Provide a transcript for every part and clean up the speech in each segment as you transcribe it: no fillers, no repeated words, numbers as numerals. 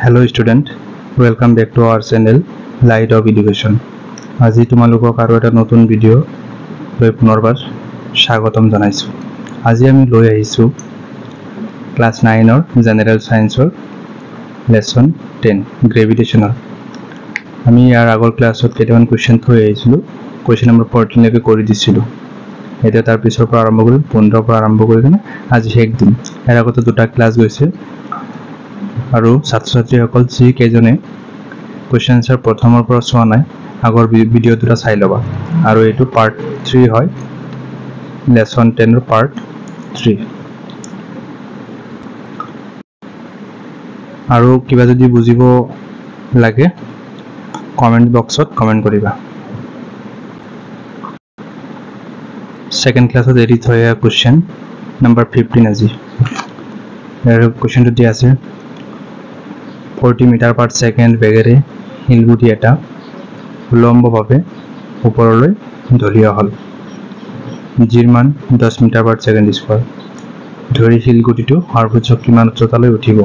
Hello student, welcome back to our channel Light of Education. আজি তোমালোকক আৰু এটা নতুন ভিডিও লৈ পুনৰবাৰ স্বাগতম জনাইছো। আজি আমি লৈ আহিছো ক্লাস 9 ৰ জেনাৰেল সায়েন্সৰ লেসন 10 গ্ৰেভিটেশনৰ। আমি ইয়াৰ আগৰ ক্লাছত কেইটামান কোৱেশ্চন থৈ আহিছিলো, কোৱেশ্চন নম্বৰ 14 লৈকে কৰি দিছিলো। এতিয়া তাৰ পিছৰ পৰা আৰম্ভ কৰিম, 15 পৰা আৰম্ভ কৰি কিনে আজি শেষ দিন। ইয়াৰ আগতে দুটা ক্লাস গৈছে আৰু ছাত্ৰ-ছাত্ৰীসকল যি কেইজনে কোৱেশ্চন আনসাৰ প্ৰথমৰ পৰা চোৱা নাই, আগৰ ভিডিও দুটা চাই লবা। আৰু এইটো পাৰ্ট 3 হয়, লেসন 10 ৰ পাৰ্ট 3। আৰু কিবা যদি বুজিব লাগে কমেন্ট বক্সত কমেন্ট কৰিবা। সেকেন্ড ক্লাছত এৰি থৈ অহা কোৱেশ্চন নম্বৰ 15 আজি। ইয়াৰ কোৱেশ্চনটো দিয়া আছে 40 মিটাৰ পাৰ সেকেন্ড বেগেৰে শিলগুটি এটা উলম্বভাৱে ওপৰলৈ ঢলিওৱা হ'ল, যিৰ মান 10 মিটাৰ পাৰ সেকেন্ড স্কয়াৰ। ধৰি শিলগুটিটো সৰ্বোচ্চ কিমান উচ্চতালৈ উঠিব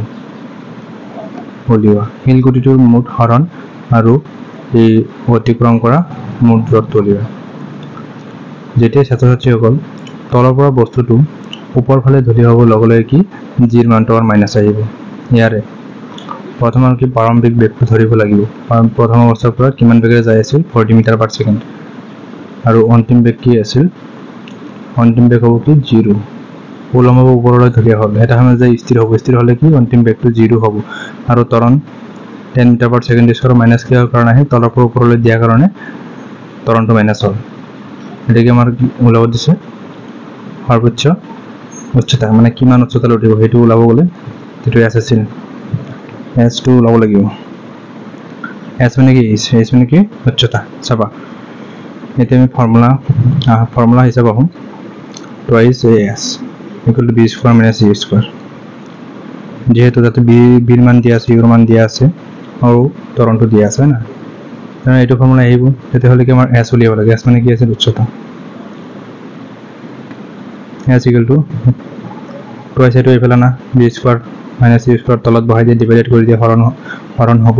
উলিওৱা। শিলগুটিটোৰ মুঠ হৰণ আৰু এই অতিক্ৰম কৰা মুঠ দূৰত্ব উলিওৱা। যেতিয়া ছাত্ৰ-ছাত্ৰীসকল তলৰ পৰা বস্তুটো ওপৰ ফালে ঢলিওৱাৰ লগে লগে কি জিৰ মানটো মাইনাস আহিব। ইয়াৰে প্ৰথম আৰু কি প্ৰাৰম্ভিক বেগটো ধৰিব লাগিব। প্ৰথম অৱস্থাৰ পৰা কিমান বেগেৰে যাই আছিল 40 মিটাৰ পাৰ সেকেন্ড, আৰু অন্তিম বেগ কি আছিল, অন্তিম বেগ হ'ব কি 0। উলম্বভাৱে ওপৰলৈ ঢলিওৱা হ'ল, এটা সময়ত যে স্থিৰ হ'ব, স্থিৰ হ'লে কি অন্তিম বেগটো 0 হ'ব। আৰু ত্বৰণ 10 metre per second square minus কিহৰ কাৰণে আহে, তলৰ পৰা ওপৰলৈ দিয়াৰ কাৰণে ত্বৰণটো মাইনাস হ'ল। এটাকে আমাৰ ওলাব দিছে সৰ্বোচ্চ উচ্চতা, মানে কিমান উচ্চতালৈ উঠিব সেইটো ওলাব গ'লে সেইটো আছিল S2 ওলাব লাগিব। S মানে কি, S মানে কি উচ্চতা। চাবা এতিয়া আমি ফৰ্মুলা হিচাপ আহোঁ, twice AS equal to B square minus C square। যেহেতু তাতে বিৰ মান দিয়া আছে, ইউৰ মান দিয়া আছে আৰু ত্বৰণটো দিয়া আছে না, তেনে এইটো ফৰ্মুলা আহিব। তেতিয়াহ'লে কি আমাৰ S উলিয়াব লাগে। S মানে কি আছিল উচ্চতা। S equal to twice এইটো এইফালে না, B square minus C square তলত বহাই দিয়ে, ডিভাইডেড কৰি দিয়ে, হৰণ হ'ব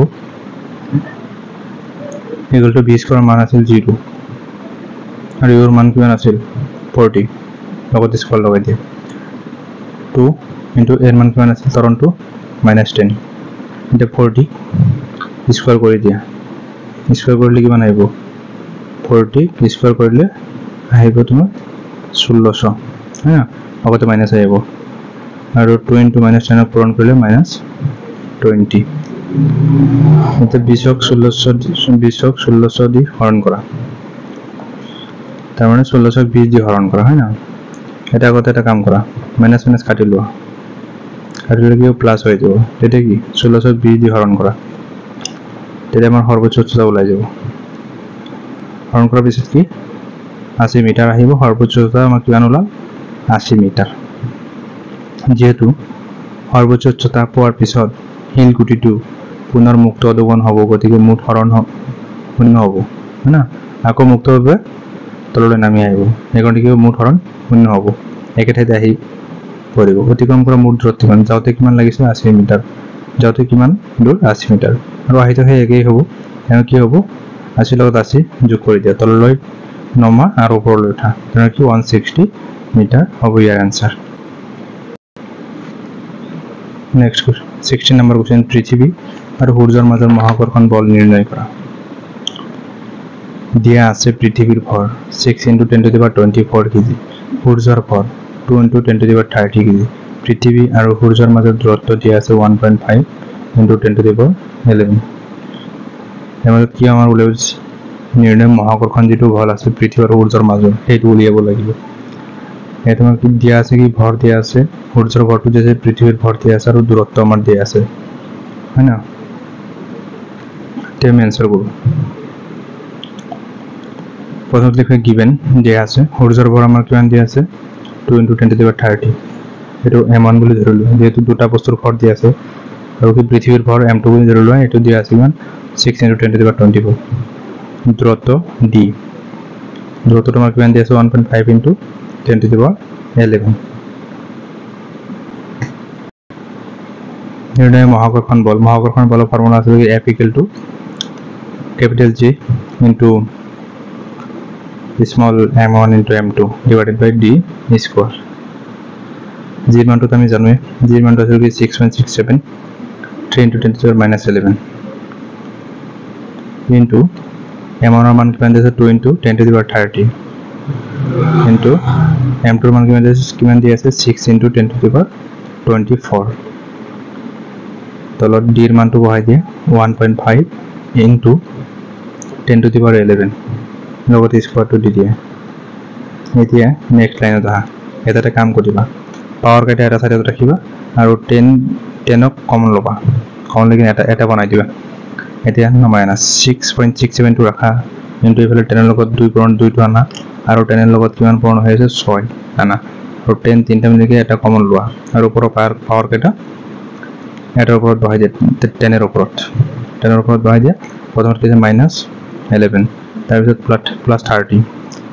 equal to B square মান আছিল 0 আৰু ইউৰ মান কিমান আছিল 40, লগত স্কয়াৰ লগাই দিয়ে 2 ইনটু এৰ মান কিমান আছিল ত্বৰণটো -10। এতিয়া 40 স্কয়াৰ কৰি দিয়া, স্কয়াৰ কৰিলে কিমান আহিব 40 স্কয়াৰ কৰিলে আহিব তোমাৰ 1600, হা, আগতে মাইনাস আহিব। আৰু 2 ইনটু -10 পূৰণ কৰিলে -20। এতিয়া 1600 দি হৰণ কৰা, তাৰমানে 1620 দি হৰণ কৰা, হয় না। এটা আগতে এটা কাম কৰা, মাইনাস মাইনাস কাটি লোৱা, কাটিলে কি প্লাস হৈ যাব। তেতিয়া কি 1620 দি হৰণ কৰা, তেতিয়া আমাৰ সৰ্বোচ্চ উচ্চতা ওলাই যাব। হৰণ কৰাৰ পিছত কি 80 মিটাৰ আহিব, সৰ্বোচ্চ উচ্চতা আমাৰ কিমান ওলাল 80 মিটাৰ। যেহেতু সৰ্বোচ্চ উচ্চতা পোৱাৰ পিছত শিলগুটিটো পুনৰ মুক্ত উদ্গমন হ'ব, গতিকে মুঠ হৰণ 0 হ'ব, হয় না। আকৌ মুক্তভাৱে তললৈ নামি আহিব, সেইকাৰণে কি মুঠ হৰণ 0 হ'ব, একে ঠাইতে আহি পৰিব। অতিক্ৰম কৰা মুঠ দূৰত্ব কিমান, যাওঁতে কিমান লাগিছে 80 মিটাৰ, যাওঁতে কিমান দূৰ 80 মিটাৰ, আৰু আহিতে সেই একেই হ'ব। আৰু কি হ'ব 80 লগত 80 যোগ কৰি দিয়া, তললৈ নমা আৰু ওপৰলৈ উঠা, তেনে কি 160 মিটাৰ হ'ব ইয়াৰ আনসাৰ। নেক্সট 16 নম্বৰ কোৱেশ্চন, পৃথিৱী আৰু সূৰ্যৰ মাজৰ মহাকৰ্ষণ বল নিৰ্ণয় কৰা। দিয়া আছে পৃথিৱীৰ ভৰ 6 × 10⁻24 কেজি, সূৰ্যৰ ভৰ 2 × 10⁻30 কেজি, পৃথিৱী আৰু সূৰ্যৰ মাজৰ দূৰত্ব দিয়া আছে 1.5 × 10⁻11। ইয়াৰ মাজত কি আমাৰ উলিয়াব নিৰ্ণয় মহাকৰ্ষণ যিটো বল আছে পৃথিৱী আৰু সূৰ্যৰ মাজত, সেইটো উলিয়াব লাগিব। ইয়াত আমাৰ কি দিয়া আছে, কি ভৰ দিয়া আছে, সূৰ্যৰ ভৰটো দিয়া আছে, পৃথিৱীৰ ভৰ দিয়া আছে, আৰু দূৰত্ব আমাৰ দিয়া আছে, হয় না। এতিয়া আমি এনসাৰ কৰোঁ। প্ৰথমত লিখা গিভেন দিয়া আছে, সূৰ্যৰ ভৰ আমাৰ কিমান দিয়া আছে 2 × 10⁻30, এইটো m1 বুলি ধৰি লোৱা, যেহেতু দুটা বস্তুৰ ভৰ দিয়া আছে। আৰু কি পৃথিৱীৰ ভৰ m2 বুলি ধৰি লোৱা, এইটো দিয়া আছে কিমান 6 × 10⁻24। দূৰত্ব d, দূৰত্ব তোমাৰ কিমান দিয়া আছে 1.5 × 10⁻11। নির্ণয় মহাকর্ষণ বল ফর্মুলা আছে F equal to capital G into small m1 into m2 divided by d square. G এর মানটা তো আমি জানোই, G এর মানটা হচ্ছে 6.67 3 into 10 to the minus 11 into m1 এর মান কিমান দিয়েছে 2 into 10 to the power 30 into m2 এর মান কিমান দিয়েছে 6 into 10 to the power 24 তলত d এর মানটো বহাই দিয়ে 1.5 into 10 to the power 11 লগত স্কয়ার টু দি দিয়ে এতিয়া নেক্সট লাইনত আহা এটা কাম কৰিবা পাৱাৰ কাটা এটা সাইডত ৰাখিবা আৰু 10ক কমন লবা কমন লাগি এটা বনাই দিবা এতিয়া মাইনাস 6.67 টু ৰাখা ইনটু ইফালে 10 ৰ লগত 2 পূৰণ 2 টু আনা আৰু 10 ৰ লগত কিমান পূৰণ হৈ আছে 6 আনা আৰু 10 তিনটা মিলিকে এটা কমন লোৱা আৰু ওপৰৰ পাৱাৰ কাটা এটাৰ ওপৰত বহাই দিয়া 10 ৰ ওপৰত বহাই দিয়া প্ৰথমতে কি মাইনাস 11 তাৰপিছত প্লাস 30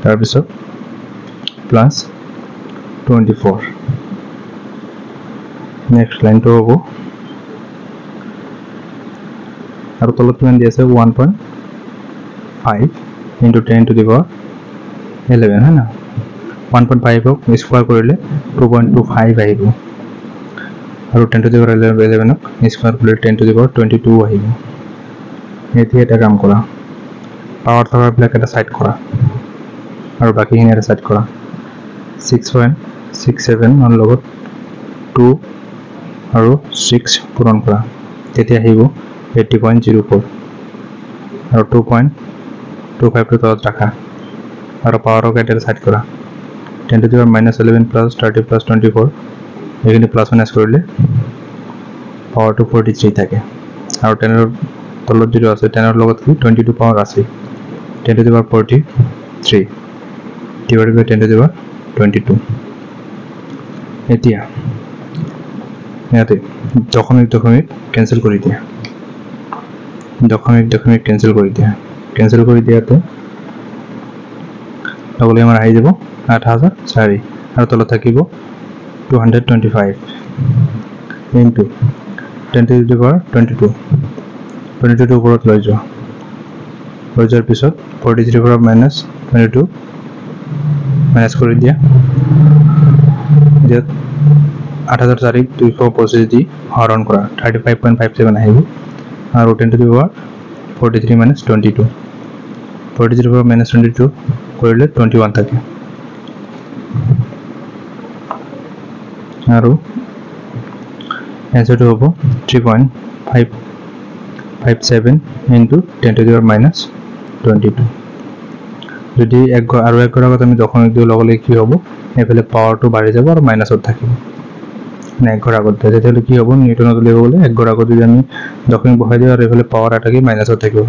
তাৰপিছত প্লাস 24 নেক্সট লাইনটো হ'ব আৰু তলত কিমান দি আছে 1.5 into 10 to the power 11 হয় না 1.5 ক স্কয়ার কৰিলে 2.25 আহিব আৰু 10 to the power 11 ক স্কয়াৰ কৰিলে 10 to the power 22 আহিব এতিয়া এটা কাম কৰা পাৱাৰ থকা ব্লক এটা সাইড কৰা আৰু বাকিখিনি এটা সাইড কৰা 6.67 ৰ লগত 2 আৰু 6 পূৰণ কৰা তেতিয়া আহিব 80.04 আৰু 2.25 টো তলত ৰাখা আৰু পাৱাৰৰ কাটা সাইড কৰা 10 to the power minus 11 plus 30 plus 24 এখিনি প্লাস মাইনাস কৰিলে পাৱাৰটো 43 থাকে আৰু 10 ৰ তলত যেটো আছে 10 ৰ লগত 22 পাৱাৰ আছে 10 to the power 43 divided by 10 to the power 22 এতিয়া ইয়াতে দশমিক ক্যান্সেল কৰি দিয়া দশমিক ক্যান্সেল কৰি দিয়াতে লগলে আমাৰ আহি যাব 8004 আৰু তলত থাকিব 225 into 10 to the power 22 ওপৰত লৈ যোৱাৰ পিছত 43 পৰা minus 22 মাইনাস কৰি দিয়া 8004 225 দি হৰণ কৰা 35.57 আহিব আৰু 10 to the power 43 minus 22 43 পৰা minus 22 কৰিলে 21 থাকে আৰু এনসাৰটো হ'ব 3.557 into 10 to the power minus 22 যদি আৰু এক ঘৰৰ আগত আমি দশমিক দিও লগলে কি হ'ব এফালে পাৱাৰটো বাঢ়ি যাব আৰু মাইনাসত থাকিব না এক ঘৰ আগত তেতিয়াহলে কি হ'ব নিউটনত উলিয়াব গলে এক ঘৰ আগত যদি আমি দশমিক বহাই দিও আৰু এফালে পাৱাৰ আটাকি মাইনাসত থাকিব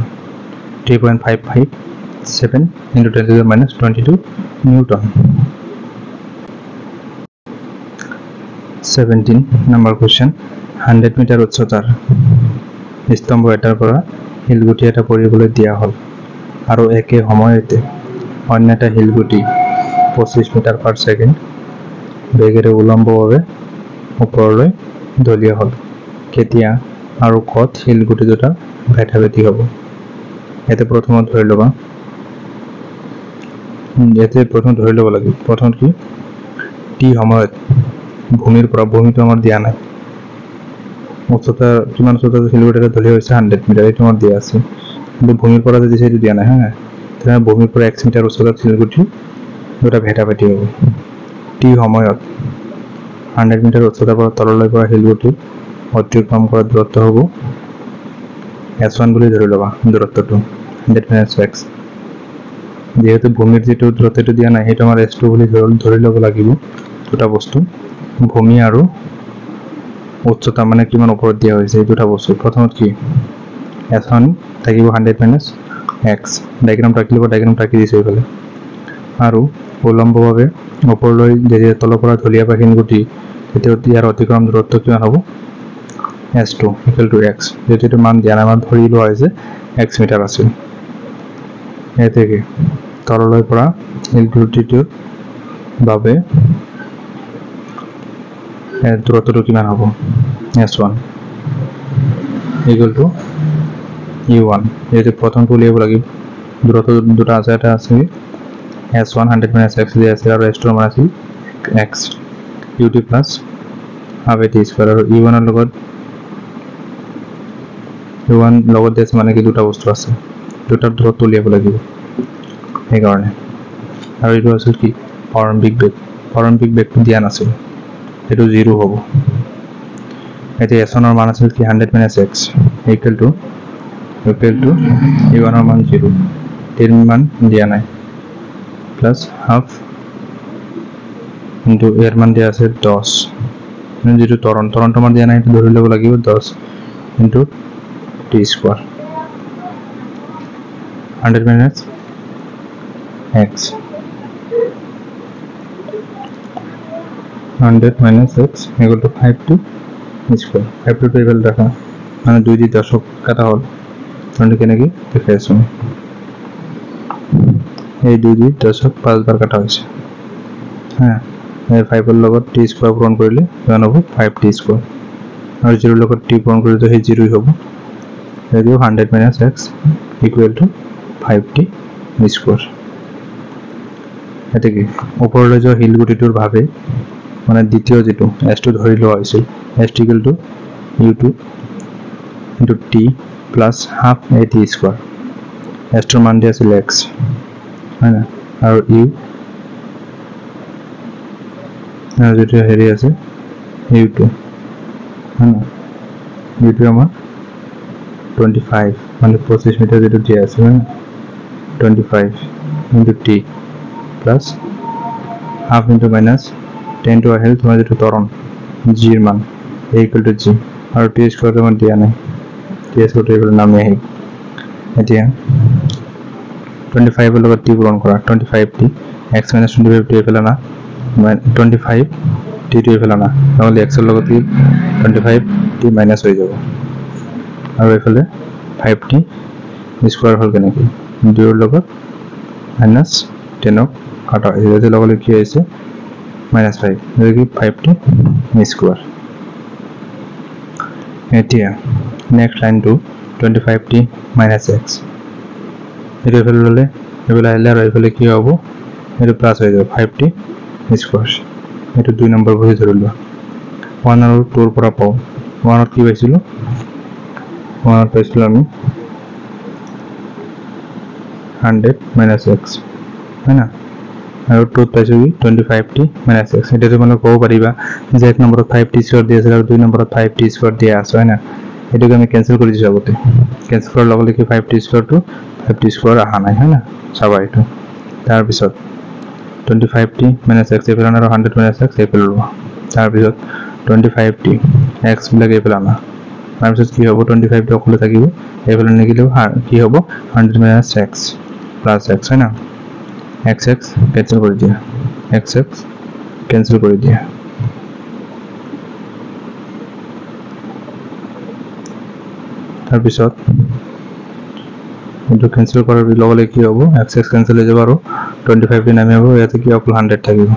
3.557 into 10 to the minus 22 newton 17 number question 100 metre উচ্চতাৰ স্তম্ভ এটাৰ পৰা হিলগুটি এটা পৰিবলৈ দিয়া হ'ল আৰু একে সময়তে অন্য এটা হিলগুটি 25 মিটাৰ পাৰ সেকেন্ড বেগেৰে উলম্বভাৱে ওপৰলৈ দলিয়া হ'ল কেতিয়া আৰু কত হিলগুটি দুটা ভেটাভেটি হ'ব এতে প্ৰথমত ধৰি ল'ব লাগিব প্ৰথম কি টি সময়ত ভূমিৰ পৰা ভূমিটো আমাৰ দিয়া নাই উচ্চতা কিমান উচ্চতা হিলগুটিটা দলিয়া হৈছে 100 মিটাৰ এইটো আমাৰ দিয়া আছে কিন্তু ভূমিৰ পৰা যদি সেইটো দিয়া নাই হ্যাঁ তাহলে ভূমিৰ পৰা 1 মিটাৰ উচ্চতাত হিলগুটি দুটা ভেটাভেটি হ'ব টি সময়ত 100 মিটাৰ উচ্চতাৰ পৰা তললৈ পৰা হিলগুটি অতিক্ৰম কৰা দূৰত্ব হ'ব s1 বুলি ধৰি লবা দূৰত্বটো 100 minus x যেহেতু ভূমিৰ যেটো দূৰত্বটো দিয়া নাই সেইটো আমাৰ s2 বুলি ধৰি ল'ব লাগিব দুটা বস্তু ভূমি আৰু উচ্চতা মানে কিমান ওপৰত দিয়া হৈছে এই দুটা বস্তু প্ৰথমত কি s1 থাকিব 100 minus x ডায়াগ্ৰাম ৰাখি দিছো এইফালে আৰু উলম্বভাৱে ওপৰলৈ যেতিয়া তলৰ পৰা ধলিয়া বা হিলগুটি তেতিয়া ইয়াৰ অতিক্ৰম দূৰত্ব কিমান হ'ব s2 equal to x যেটো মান দিয়া নাই ধৰি লোৱা হৈছে x মিটাৰ আছিল এতেকে তললৈ পৰা হিলগুটিটোৰ বাবে দূৰত্বটো কিমান হ'ব s1 ইকুয়াল টু u1 যেহেতু প্রথমটো উলিয়াব লাগিব দূরত্ব দুটা আছে এটা আছে s1 100 - x দিয়ে আছে আর s2 মান আছে x ut plus half at square are u1 এর লগত u1 লগত আছে মানে কি দুটা বস্তু আছে দুটার দূরত্ব উলিয়াব লাগিব এই কারণে আর এটা আছে কি পারমাণবিক বেগটো দিয়া নাছিল এটো 0 হ'ব এতে s1 এর মান আছে কি 100 - x equal to u1 এর মান 0 এর মান দিয়া নাই প্লাস হাফ ইনটু এর মান দিয়া আছে 10 মানে যেটো তরণটো মান দিয়া নাই এটা ধৰি লব লাগিব 10 into t square 100 - x 100 - x equal to 5t square 5 to table রাখা মানে 2 দি দশক কাটা হল মানে কেনেকি দেখাইছো এই 2 দি দশক 5 বার কাটা হইছে হ্যাঁ এই 5 এর লগত t স্কয়ার পূরণ কৰিলে কিমান হ'ব 5t স্কয়াৰ আৰ 0 এৰ লগত t পূৰণ কৰিলে তো এই 0 হ'ব এদিও 100 - x equal to 5t square এটা কি উপৰলৈ যোৱা হিল গুটিটোৰ ভাবে মানে দ্বিতীয় যেটো s2 ধৰি লোৱা হৈছিল s equal to u2 into t plus half at square s2 মান দিয়া আছিল x হয় না আৰু u আৰ যেটো হেৰি আছে u2 হয় না u2 আমাৰ 25 মানে 25 মিটার যেটো দিয়া আছে হয় না 25 into t plus half into minus 10 to a health মানে যেটো ত্বরণ g এর মান equal to g আর t স্কয়ার মান দিয়া নাই t স্কয়ার এর নামে আহি এতিয়া 25 এর লগত t পূরণ করা 25t x - 25 t ফেলা না 25 t t ফেলা না তাহলে x এর লগত 25t মাইনাস হয়ে যাব আর এফালে 5t স্কয়ার হল কেনে কি 2 এর লগত minus 10 কাটা হইছে লগলে কি হইছে -5 যেকি 5t স্কয়ার এতিয়া next line to 25t - x এটা ফেললে এবেলা আইলে আর এফালে কি হবে এটা প্লাস হয়ে যাবে 5t স্কয়ার এটা 2 নম্বর বহি ধরিল 1 আর 2 এর পরা পাও 1 আর কি পাইছিল 1 আর পাইছিল আমি 100 - x है ना আর 2 পাইছো কি 25t - x এটা তো মানে কও পারিবা যে এক নম্বরত 5t স্কয়ার দিয়া আছে আর 2 নম্বরত 5t স্কয়ার দিয়া আছে হয় না এটাকে আমি ক্যান্সেল করে দিছি আগতে ক্যান্সেল করার লগে লগে 5t square to 5t square আহা নাই হয় না সবাই এটা তার পিছত 25t - x এফেলান আর 100 - x এফেললো তার পিছত 25t x লাগে এফেলানা তার পিছত কি হবে 25 টা খুলে থাকিব এফেলান নিগিলেও কি হবে 100 - x প্লাস x হয় না x कैंसिल कर दिया x कैंसिल कर दिया তার পিছত এটো ক্যান্সেল করার লগে কি হবে x ক্যান্সেল হয়ে যাবে আর 25 টি নামে হবে এতে কি অকল 100 থাকিব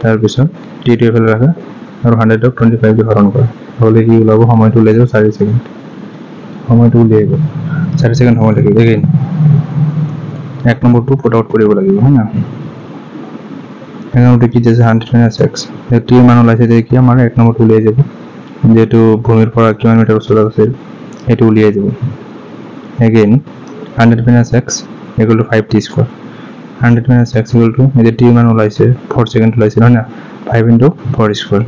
তার পিছত t টি ফেলে রাখা আর 100 অফ 25 টি হরণ করা তাহলে কি হলো সময়টা উলে যাবে 4 সেকেন্ড সময়টা উলে যাবে 4 সেকেন্ড সময় লাগে এগেইন এক নম্বর টু পুট আউট করিব লাগিব হয় না এখানে কি যেছে 100 - x এটি মান লাইছে যে কি আমার এক নম্বর উলিয়ে যাব যেহেতু ভূমির পর কিমান মিটার উচ্চতা আছে এটি উলিয়ে যাব again 100 - x equal to 5t square 100 - x equal to এই যে t মান লাইছে 4 সেকেন্ড লাইছে হয় না 5 * 4 স্কয়ার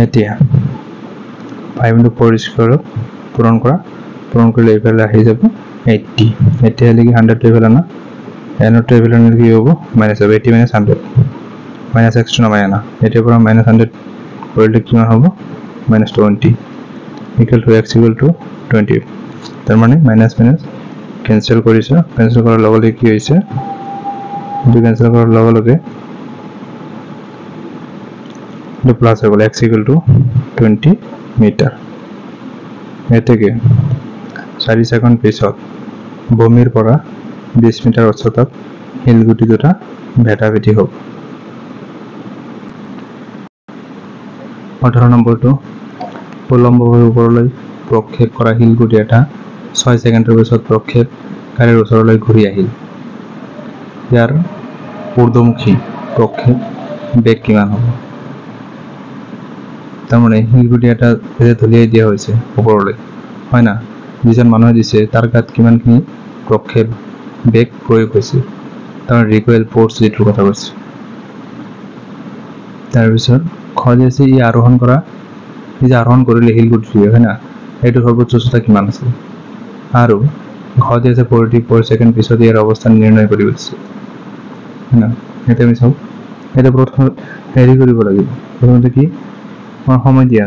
এতিয়া 5 * 4 স্কয়ার পূরণ করলে এফেলে আহি যাব 80 এটা লাগি 100 টেবিল না এন টেবিল এর কি হবে -80 - 100 -x নামায় না এটা পুরো -100 করলে কি হবে -20 equal to x equal to 20 তার মানে মাইনাস ক্যান্সেল করিছে ক্যান্সেল করার লগে লগে কি হইছে দুই ক্যান্সেল করার লগে লগে দু প্লাস হয়ে গেল x equal to 20 মিটার এটাকে 4 সেকেন্ড পিছত ভূমির পরা 20 মিটার উচ্চতাত হিলগুটি দুটা ভেটাভেটি হোক 18 নম্বরটো উলম্বভাৱে ওপৰলৈ প্ৰক্ষেপ কৰা শিলগুটি এটা 6 ছেকেণ্ডৰ পিছত প্ৰক্ষেপকাৰীৰ ওচৰলৈ ঘূৰি আহিল। ইয়াৰ ঊৰ্ধ্বমুখী প্ৰক্ষেপ বেগ কিমান হ'ব? তাৰমানে শিলগুটি এটা ঢলিয়াই দিয়া হৈছে ওপৰলৈ, হয় না? যিজন মানুহে দিছে তাৰ গাত কিমানখিনি প্ৰক্ষেপ বেগ প্ৰয়োগ হৈছে, তাৰ ৰিকয়েল ফ'ৰ্চ যিটোৰ কথা কৈছে। তাৰপিছত খ যে আছে ই যে আৰোহণ কৰিলে শিলগুটিটোৱে, হয় না, এইটো সৰ্বোচ্চ উচ্চতা কিমান আছে? আৰু ঘ যে আছে 44 ছেকেণ্ড পিছত ইয়াৰ অৱস্থান নিৰ্ণয় কৰিব দিছে, হয় না? এতিয়া আমি চাওঁ, এতিয়া প্ৰথমে হেৰি কৰিব লাগিব। প্ৰথমতে কি সময় দিয়া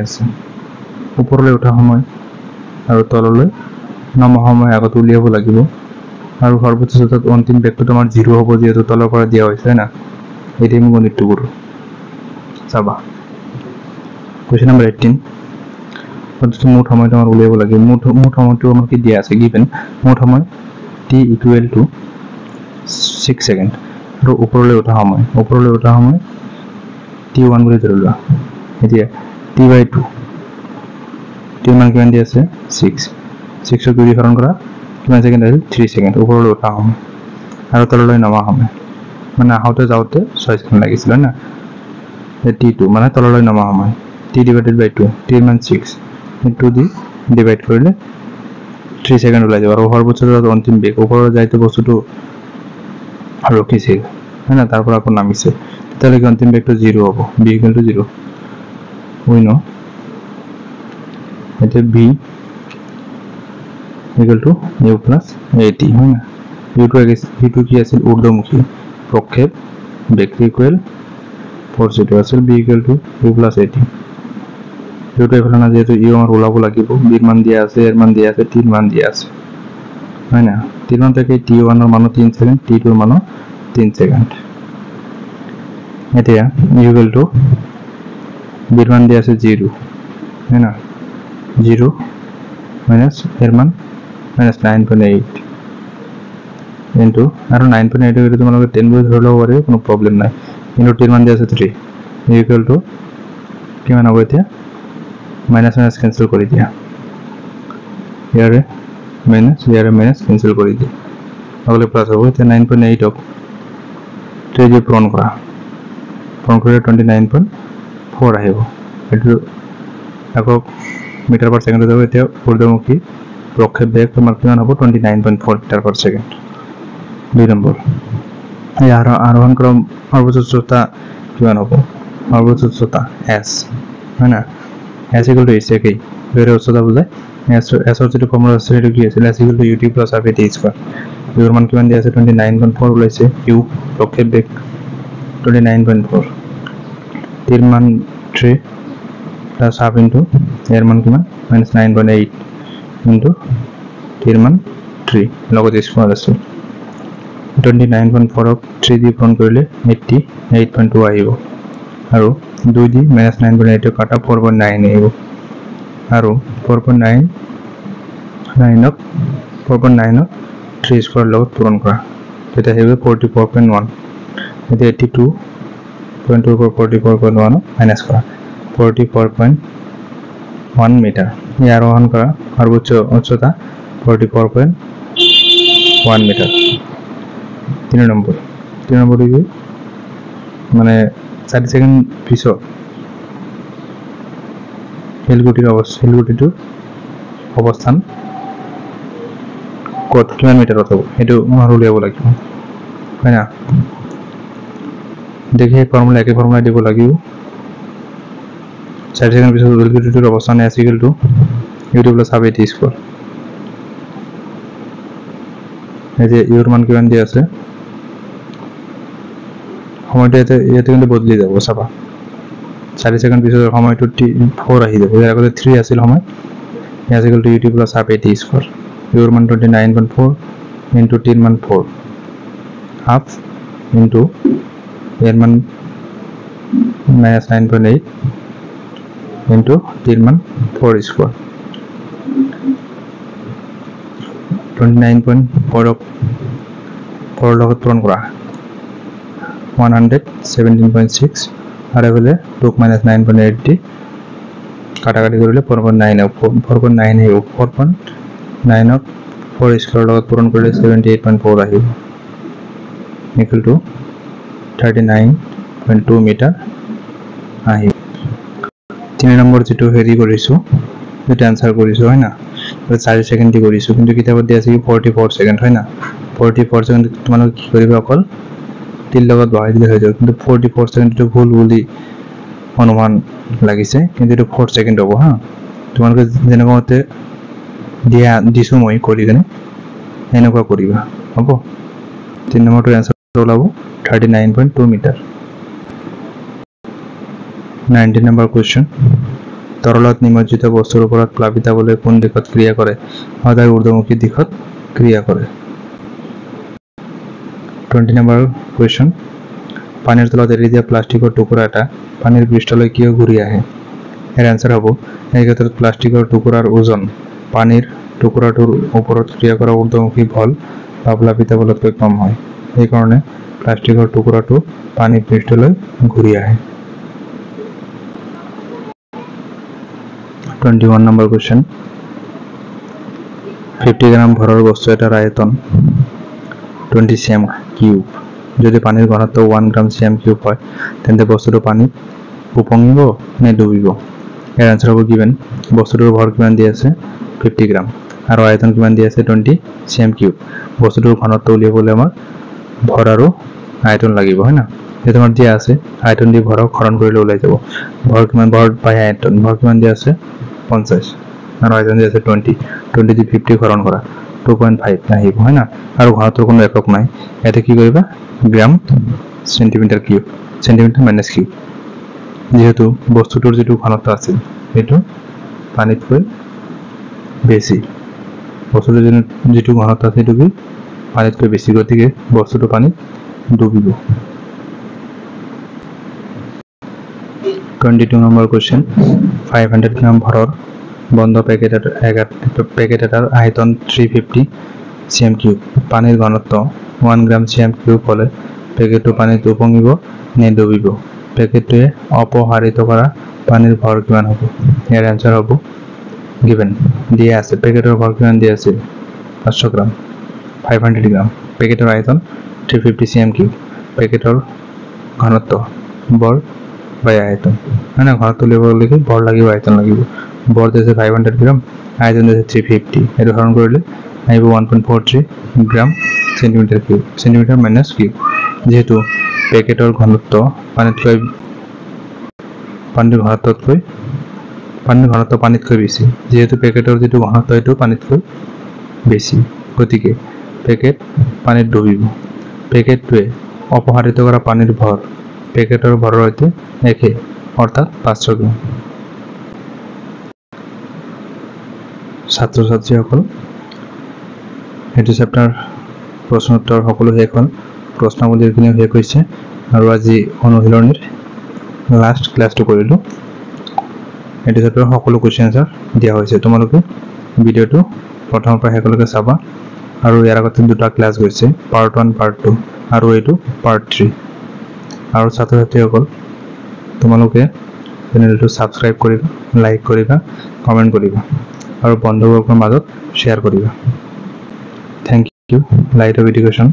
আছে, ওপৰলৈ উঠা সময় আৰু তললৈ নমা সময় আগত উলিয়াব লাগিব। আৰু সৰ্বোচ্চ উচ্চতাত অন্তিম বেগটো আমাৰ 0 হ'ব, যিহেতু তলৰ পৰা দিয়া হৈছে, হয় না? এতিয়া আমি গণিতটো কৰোঁ, চাবা। কুৱেশ্যন নম্বৰ 18, মুঠ সময়টো আমাৰ উলিয়াব লাগে। মুঠ সময়টো আমাৰ কি দিয়া আছে, গিভেন মুঠ সময় t ইকুৱেল টু 6 ছেকেণ্ড আৰু ওপৰলৈ উঠা সময় t1 বুলি ধৰি লোৱা। এতিয়া t/2 মান কিমান দিয়া আছে 6ক 2 হৰণ কৰা কিমান ছেকেণ্ড আহিল 3 ছেকেণ্ড ওপৰলৈ উঠা সময় আৰু তললৈ নমা সময়, মানে আহোঁতে যাওঁতে 6 ছেকেণ্ড লাগিছিল, হয় না? t2 মানে তললৈ নমা সময় t/2, t মান 6 ইনটু দি ডিভাইড কৰিলে 3 ছেকেণ্ড ওলাই যাব। আৰু সৰ্বোচ্চ অন্তিম বেগ ওপৰলৈ যাইতে বস্তুটো ৰখিছিল, হয় না, তাৰ পৰা আকৌ নামিছে, তেতিয়ালৈকে অন্তিম বেগটো 0 হ'ব, b ইকুৱেল টু 0। উই ন এতিয়া b equal to u plus at, হয় না? ইটো কি আছিল ঊৰ্ধ্বমুখী প্ৰক্ষেপ বেগ ইকুৱেল ফ'ৰ্চ, যিটো আছিল b equal to u plus at। ইউটো এফালে না, যিহেতু ইউ আমাৰ ওলাব লাগিব, বিৰ মান দিয়া আছে, এৰ মান দিয়া আছে, টিৰ মান দিয়া আছে, হয় না? টিৰ মান থাকে t1ৰ মানো 3 ছেকেণ্ড, t2ৰ মানো 3 ছেকেণ্ড। এতিয়া ইকুৱেল টু বিৰ মান দিয়া আছে 0, হয় না? 0 মাইনাছ এৰ মান মাইনাছ 9.8 ইনটু আৰু 9.8 যদি তোমালোকে 10 বুলি ধৰি ল'ব পাৰি, কোনো প্ৰব্লেম নাই। ইনটু টিৰ মান দিয়া আছে 3 ইকুৱেল টু কিমান হ'ব? এতিয়া মাইনাছ কেঞ্চেল কৰি দিয়া, ইয়াৰে মাইনাছ কেঞ্চেল কৰি দিয়া, আগলৈ প্লাছ হ'ব। এতিয়া 9.8ক 3 দি পূৰণ কৰিলে 29.4 আহিব। এইটো আকৌ মিটাৰ পাৰ ছেকেণ্ড যাব। এতিয়া ঊৰ্ধ্বমুখী প্ৰক্ষেপ বেগ তোমাৰ কিমান হ'ব? 29.4 মিটাৰ পাৰ ছেকেণ্ড। 2 নম্বৰ, এই আৰোহণ কৰা সৰ্বোচ্চ উচ্চতা কিমান হ'ব? সৰ্বোচ্চ উচ্চতা s, হয় না? s ইকুৱেল টু h একেই, দুয়োৰে উচ্চতা বুজায়। এছৰ যিটো ফৰ্মুলা আছে সেইটো কি আছিল? s equal to ut plus half at square. ইউৰ মান কিমান দিয়া আছে? 29.4 ওলাইছে। ইউ প্ৰক্ষেপ বেগ 29.4, টিৰ মান 3 প্লাছ হাফ ইনটু এৰ মান কিমান? মাইনাছ 9.8 ইনটু টিৰ মান 3 লগত স্কোৱাৰ আছে। 29.4ক 3 দি পূৰণ কৰিলে 88.2 আহিব। আৰু 2 দি মাইনাছ 9.8 কাটা 4.9 আহিব। আৰু 4.9ক 3 স্কোৱাৰ লগত পূৰণ কৰা, তেতিয়া আহিব 44.1। এতিয়া 82.2 পৰা 44.1 মাইনাছ কৰা 44.1 মিটাৰ। ই আৰোহণ কৰা সৰ্বোচ্চ উচ্চতা 44.1 মিটাৰ। 3 নম্বৰ কি মানে 4 ছেকেণ্ড পিছত শিলগুটিটোৰ অৱস্থান ক'ত কিমান মিটাৰত হ'ব সেইটো আমাৰ উলিয়াব লাগিব, হয় না? দেখি একে ফৰ্মুলা দিব লাগিব। 4 ছেকেণ্ড পিছত শিলগুটিটোৰ অৱস্থান s equal to ut plus half at square. এই যে ইউৰ মান কিমান দিয়া আছে, সময়টো ইয়াতে কিন্তু বদলি যাব, চাবা। 4 ছেকেণ্ড পিছত সময়টো 4 আহি যাব, ইয়াৰ আগতে 3 আছিল সময়। s equal to ut plus half at square. ইউৰ মান 29.4 ইনটু টিৰ মান 4 হাফ ইনটু এর মান মাইনাছ 9.8 ইনটু টির মান 4 স্কোয়ার। 29.4 লগত পূরণ করা 117.6 আর এফালে 2 মাইনাস 9.8 দি কাটাকাটি কৰিলে 4.9 4.9 আহিব 4.9 ক 4 স্কয়াৰ লগত পূৰণ কৰিলে 78.4 আহিব ইকুৱেল টু 39.2 মিটাৰ আহিব 3 নম্বৰ যেটো হেৰি কৰিছো যেটো আনসাৰ কৰিছো হয় না 4 সেকেন্ড দি কৰিছো কিন্তু কিতাপত দিয়া আছে 44 সেকেন্ড হয় না 44 সেকেন্ড তোমালোকে কি কৰিবা অকল 3 লগত বহাই দিলে হৈ যাব কিন্তু 44 সেকেন্ড টো ভুল বুলি অনুমান লাগিছে কিন্তু এটো 4 সেকেন্ড হ'ব হা তোমালোকে যেনেকুৱাতে দিয়া দিছো মই কৰি কেনে এনেকুৱা কৰিবা হ'ব 3 নম্বৰটো আনসাৰ ওলাব 39.2 মিটাৰ 19 নম্বৰ কোৱেশ্চন তৰলত নিমজ্জিত বস্তুৰ ওপৰত প্লাবিত হ'লে কোন দিশত ক্ৰিয়া কৰে সদায় ঊৰ্ধ্বমুখী দিশত ক্ৰিয়া কৰে 20 নম্বৰ কোৱেশ্চন পানীৰ তলত এৰি দিয়া প্লাষ্টিকৰ টুকুৰা এটা পানীৰ পৃষ্ঠলৈ কিয় ঘূৰি আহে এৰ আনসাৰ হ'ব এই ক্ষেত্ৰত প্লাষ্টিকৰ টুকুৰাৰ ওজন পানীৰ টুকুৰাটোৰ ওপৰত ক্ৰিয়া কৰা ঊৰ্ধ্বমুখী বল বা প্লাবিত বলতকৈ কম হয় এই কাৰণে প্লাষ্টিকৰ টুকুৰাটো পানীৰ পৃষ্ঠলৈ ঘূৰি আহে 21 নম্বৰ কোৱেশ্চন 50 গ্ৰাম ভৰৰ বস্তু এটাৰ আয়তন 20 cm কিউব যদি পানীৰ ঘনত্ব 1 গ্ৰাম cm কিউব হয় তেন্তে বস্তুটো পানীত উপঙিব নে ডুবিব এৰ আনসাৰ হবে গিভেন বস্তুটোৰ ভৰ কিমান দি আছে 50 গ্ৰাম আৰু আয়তন কিমান দি আছে 20 cm কিউব বস্তুটোৰ ঘনত্ব উলিয়াবলৈ আমাৰ ভৰ আৰু আয়তন লাগিব হয় না এই তোমাৰ দিয়া আছে আয়তন দি ভৰক হৰণ কৰিলে ওলাই যাব ভৰ কিমান ভৰ বাই আয়তন ভৰ কিমান দি আছে 50 আৰু আয়তন দি আছে 20 দি 50 হৰণ কৰা 2.5 আহিব হয় না আৰু ঘনত্বৰ কোনো একক নাই এতে কি কৰিবা gram centimetre cube centimetre minus cube যেহেতু বস্তুটোৰ যেটো ঘনত্ব আছে এটো পানীতকৈ বেছি বস্তুটোৰ যেটো ঘনত্ব আছে এটো পানীতকৈ বেছি গতিকে বস্তুটো পানীত ডুবিব 22 নম্বৰ কোৱেশ্চন 500 গ্ৰাম ভৰৰ বন্ধ পেকেট এটাৰ আয়তন 350 cm কিউব পানীৰ ঘনত্ব 1 গ্ৰাম cm কিউব হলে পেকেটটো পানীত উপঙিব নে ডুবিব পেকেটটোৱে অপসাৰিত কৰা পানীৰ ভৰ কিমান হ'ব ইয়াৰ আনসাৰ হ'ব গিভেন দিয়া আছে পেকেটৰ ভৰ কিমান দিয়া আছে 500 গ্ৰাম 500 গ্ৰাম পেকেটৰ আয়তন 350 cm কিউব পেকেটৰ ঘনত্ব ভৰ বাই আয়তন মানে ঘনত্ব লেভেললৈকে ভৰ লাগিব আয়তন লাগিব ভৰ দিছে 500 গ্ৰাম আয়তন দিছে 350 এটো হৰণ কৰিলে আহিব 1.43 gram centimetre cube centimetre minus cube যেহেতু পেকেটৰ ঘনত্ব পানীতকৈ বেছি যেহেতু পেকেটৰ যেটো ঘনত্ব এটো পানীতকৈ বেছি গতিকে পেকেট পানীত ডুবিব পেকেটটোৱে অপসাৰিত কৰা পানীৰ ভৰ পেকেটৰ ভৰৰ সৈতে একে অৰ্থাৎ 500 গ্ৰাম ছাত্ৰ ছাত্ৰীসকল এটো চেপ্টাৰ প্ৰশ্ন উত্তৰ সকলো শেষ হ'ল প্ৰশ্নাৱলীৰ কিনিও শেষ হৈছে আৰু আজি অনুশীলনীৰ লাষ্ট ক্লাছটো কৰিলো এটো চেপ্টাৰ সকলো কোৱেশ্চন আনসাৰ দিয়া হৈছে তোমালোকে ভিডিওটো প্ৰথমৰ পৰা শেষলৈকে চাবা আৰু ইয়াৰ আগতে দুটা ক্লাছ গৈছে পাৰ্ট 1 পাৰ্ট 2 আৰু এটো পাৰ্ট 3 আৰু ছাত্ৰ ছাত্ৰীসকল তোমালোকে চেনেলটো সাবস্ক্ৰাইব কৰিবা লাইক কৰিবা কমেন্ট কৰিবা আৰু বন্ধুবৰ্গৰ মাজত শ্বেয়াৰ কৰিবা thank you light of education